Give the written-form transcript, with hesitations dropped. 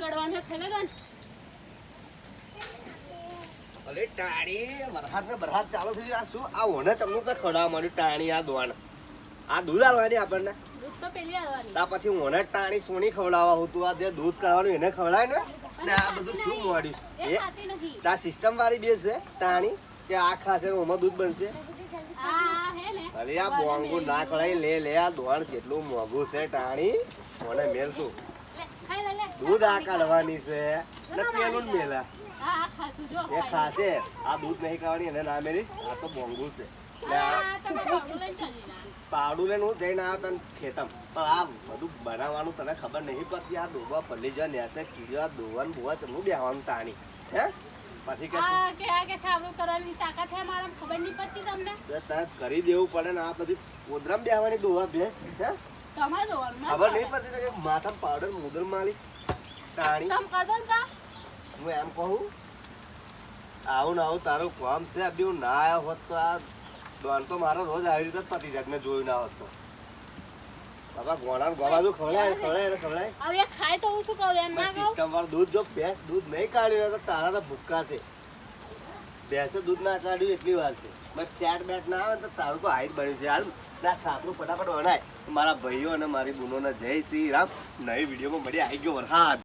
કડવાનો ખેલે gun અલે ટાણી વરસાદ ચાલુ થઈ ગયો. આ શું આ ઓને તમને તો ખવડાવવા માંડ્યું ટાણી આ દોણ આ દૂધ આલવાની આપણને દૂધ તો પેલી આવવાની તા પછી ઓને ટાણી સોની ખવડાવવા હોતું આ જે દૂધ કરવાનું એને ખવડાય ને ને આ બધું શું મોડ્યું એ એ ખાતી નથી તા સિસ્ટમ વાળી બેસ છે ટાણી કે આ ખાશે ને ઓમાં દૂધ બનશે. આ હે ને અરે આ બોંગુ ના ખવડાય લે આ દોણ કેટલું મોંઘું છે ટાણી ઓને મેલ તું લે ખાઈ લે લે દૂધ આ કાઢવાની છે ને પેલું જ મેલા આ ખાતું જો એ ખાશે આ દૂધ નહીં ખાવાની એને ના મેલી આ તો બોંગુ છે ને આ આ તમે ઘોડું લઈને ચાલી જા પાવડું લઈને હું જઈને આવ્યો તને ખેતમ પણ આ બધું બનાવવાનું તને ખબર નહીં પડતી. આ દોવા પલ્લી જવા નેસે કીડ્યો આ દોવાનું બોવા ચમનું બેહવાનું તાણી હે પછી કે આ કે છાબડું કરવાની તાકાત છે મારા ખબર નહીં પડતી તમને તાર કરી દેવું પડે ને આ બધી પોદરામ બેહવાની દોવા ભેંસ હે તમારે જોવાનું ખબર નહીં પડતી કે માથા પાવડર મુદર મારીશ તાણી તમ કર દો ને તા હું એમ કહું આવું ને આવું તારું કામ છે બી હું ના આવ્યો હોત તો આ દોન તો મારો રોજ આવી રીતે જ પતી જાય મેં જોયું ના હોત તો બાબા ગોળા જો ખવડાય હવે એ ખાય તો હું શું કરું એમ ના કહું સિસ્ટમ વાળું દૂધ જો ભેંસ દૂધ નહીં કાઢ્યું તો તારા તો ભૂક્કા છે. ભેંસે દૂધ ના કાઢ્યું એટલી વાર છે મેં ફેટ બેટ ના આવે તો તારું તો હાઈટ બન્યું છે હાલ ના છાપરું ફટાફટ વણાય મારા ભાઈઓ અને મારી બહેનોને જય શ્રી રામ. નવી વિડીયોમાં મળી આવી ગયો વરસાદ.